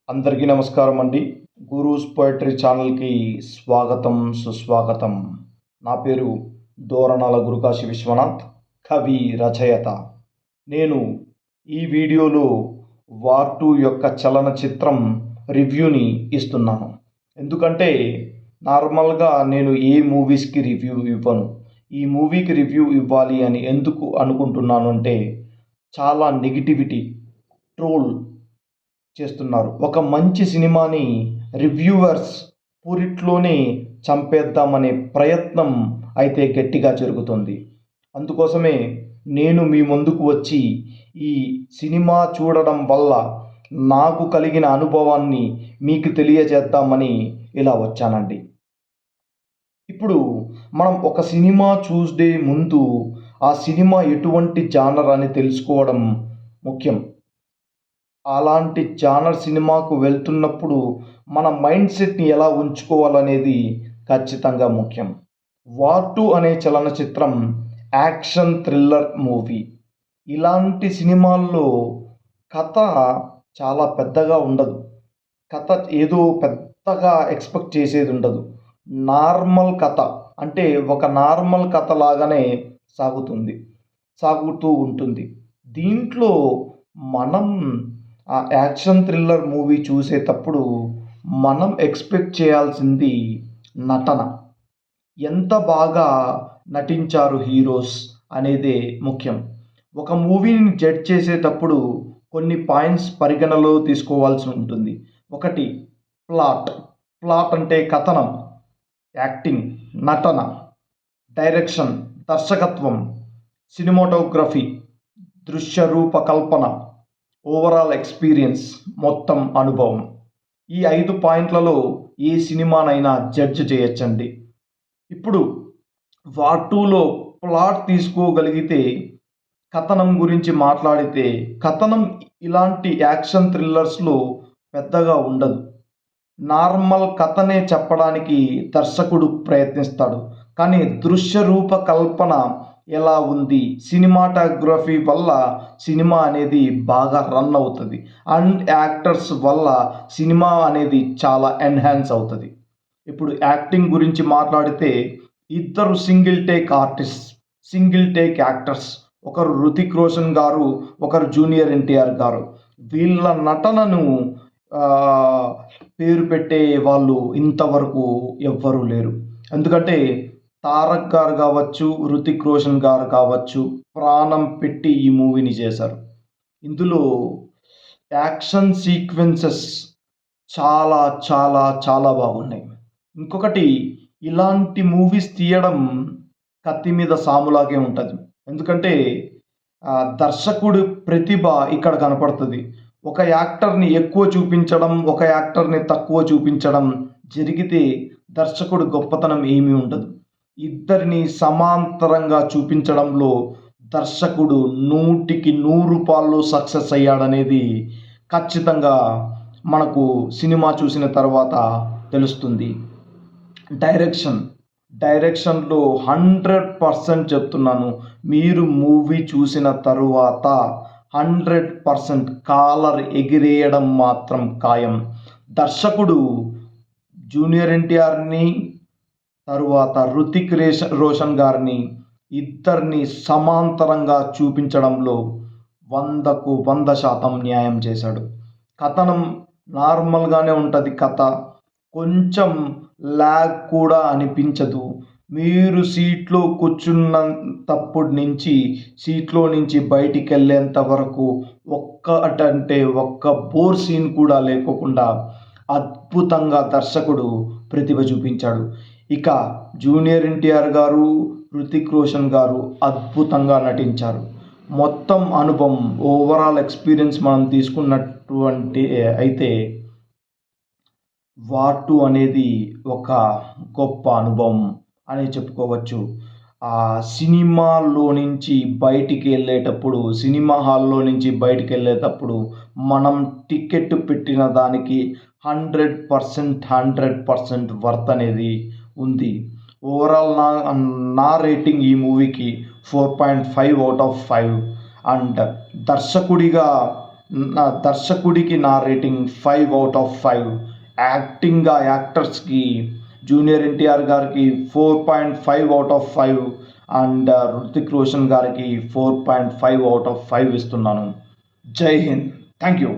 అందరికీ నమస్కారం అండి. గురూస్ పోయట్రీ ఛానల్‌కి స్వాగతం, సుస్వాగతం. నా పేరు దోరణాల గురుకాశి విశ్వనాథ్, కవి, రచయిత. నేను ఈ వీడియోలో వార్ 2 యొక్క చలనచిత్రం రివ్యూని ఇస్తున్నాను. ఎందుకంటే నార్మల్‌గా నేను ఏ మూవీస్‌కి రివ్యూ ఇవ్వను. ఈ మూవీకి రివ్యూ ఇవ్వాలి అని ఎందుకు అనుకుంటున్నాను అంటే చాలా నెగటివిటీ, ట్రోల్ చేస్తున్నారు. ఒక మంచి సినిమాని రివ్యూవర్స్ పూరిట్లోనే చంపేద్దామనే ప్రయత్నం అయితే గట్టిగా జరుగుతుంది. అందుకోసమే నేను మీ ముందుకు వచ్చి ఈ సినిమా చూడడం వల్ల నాకు కలిగిన అనుభవాన్ని మీకు తెలియజేద్దామని ఇలా వచ్చానండి. ఇప్పుడు మనం ఒక సినిమా చూసే ముందు ఆ సినిమా ఎటువంటి జానర్ అని తెలుసుకోవడం ముఖ్యం. అలాంటి జానర్ సినిమాకు వెళ్తున్నప్పుడు మన మైండ్ సెట్‌ని ఎలా ఉంచుకోవాలనేది ఖచ్చితంగా ముఖ్యం. 'వార్ 2' అనే చలనచిత్రం యాక్షన్ థ్రిల్లర్ మూవీ. ఇలాంటి సినిమాల్లో కథ చాలా పెద్దగా ఉండదు. కథ ఏదో పెద్దగా ఎక్స్‌పెక్ట్ చేసేది ఉండదు. నార్మల్ కథ అంటే ఒక నార్మల్ కథ లాగానే సాగుతూ ఉంటుంది. దీంట్లో మనం ఆ యాక్షన్ థ్రిల్లర్ మూవీ చూసేటప్పుడు మనం ఎక్స్‌పెక్ట్ చేయాల్సింది నటన. ఎంత బాగా నటించారు హీరోస్ అనేదే ముఖ్యం. ఒక మూవీని జడ్జ్ చేసేటప్పుడు కొన్ని పాయింట్స్ పరిగణలో తీసుకోవాల్సి ఉంటుంది. ఒకటి ప్లాట్. ప్లాట్ అంటే కథనం, యాక్టింగ్, నటన, డైరెక్షన్, దర్శకత్వం, సినిమాటోగ్రఫీ, దృశ్య రూపకల్పన, ఓవరాల్ ఎక్స్‌పీరియన్స్, మొత్తం అనుభవం. ఈ 5 పాయింట్లలో ఏ సినిమానైనా జడ్జ్ చేయొచ్చండి. ఇప్పుడు 'వార్ 2'లో ప్లాట్ తీసుకోగలిగితే, కథనం గురించి మాట్లాడితే, కథనం ఇలాంటి యాక్షన్ థ్రిల్లర్స్‌లో పెద్దగా ఉండదు. నార్మల్ కథనే చెప్పడానికి దర్శకుడు ప్రయత్నిస్తాడు. కానీ దృశ్య రూపకల్పన ఎలా ఉంది, సినిమాటోగ్రఫీ వల్ల సినిమా అనేది బాగా రన్ అవుతుంది. అండ్ యాక్టర్స్ వల్ల సినిమా అనేది చాలా ఎన్హాన్స్ అవుతుంది. ఇప్పుడు యాక్టింగ్ గురించి మాట్లాడితే ఇద్దరు సింగిల్ టేక్ యాక్టర్స్. ఒకరు హృతిక్ రోషన్ గారు, ఒకరు జూనియర్ ఎన్టీఆర్ గారు. వీళ్ళ నటనను పేరు పెట్టే వాళ్ళు ఇంతవరకు ఎవ్వరూ లేరు. ఎందుకంటే తారక్ గారు కావచ్చు, హృతిక్ రోషన్ గారు కావచ్చు, ప్రాణం పెట్టి ఈ మూవీని చేశారు. ఇందులో యాక్షన్ సీక్వెన్సెస్ చాలా చాలా చాలా బాగున్నాయి. ఇంకొకటి, ఇలాంటి మూవీస్ తీయడం కత్తి మీద సాములాగే ఉంటది. ఎందుకంటే దర్శకుడి ప్రతిభ ఇక్కడ కనపడుతది. ఒక యాక్టర్‌ని ఎక్కువ చూపించడం, ఒక యాక్టర్‌ని తక్కువ చూపించడం జరిగితే దర్శకుడి గొప్పతనం ఏమీ ఉండదు. ఇద్దరిని సమాంతరంగా చూపించడంలో దర్శకుడు 100కి 100 సక్సెస్ అయ్యాడనేది ఖచ్చితంగా మనకు సినిమా చూసిన తర్వాత తెలుస్తుంది. డైరెక్షన్‌లో 100% చెప్తున్నాను. మీరు మూవీ చూసిన తరువాత 100% కాలర్ ఎగిరేయడం మాత్రం ఖాయం. దర్శకుడు జూనియర్ ఎన్టీఆర్‌ని, తరువాత హృతిక్ రోషన్ గారిని ఇద్దరిని సమాంతరంగా చూపించడంలో 100కు 100% న్యాయం చేశాడు. కథనం నార్మల్‌గానే ఉంటది కథ. కొంచెం ల్యాగ్ కూడా అనిపించదు. మీరు సీట్లో కూర్చున్నప్పటి నుంచి సీట్లో నుంచి బయటికెళ్ళేంత వరకు ఒక్క బోర్ సీన్ కూడా లేకోకుండా అద్భుతంగా దర్శకుడు ప్రతిభ చూపించాడు. ఇక జూనియర్ ఎన్టీఆర్ గారు, హృతిక్ రోషన్ గారు అద్భుతంగా నటించారు. మొత్తం అనుభవం, ఓవరాల్ ఎక్స్‌పీరియన్స్ మనం తీసుకున్నటువంటి అయితే 'వార్ 2' అనేది ఒక గొప్ప అనుభవం అని చెప్పుకోవచ్చు. సినిమా హాల్‌లో నుంచి బయటికెళ్ళేటప్పుడు మనం టికెట్ పెట్టిన దానికి 100% వర్త్ అనేది ఉంది. ఓవరాల్ నా రేటింగ్ ఈ మూవీకి 4.5/5. అండ్ దర్శకుడిగా నా దర్శకుడికి నా రేటింగ్ 5/5. యాక్టర్స్కి జూనియర్ ఎన్టీఆర్ గారికి 4.5/5 అండ్ హృతిక్ రోషన్ గారికి 4.5/5 ఇస్తున్నాను. జై హింద్. Thank you.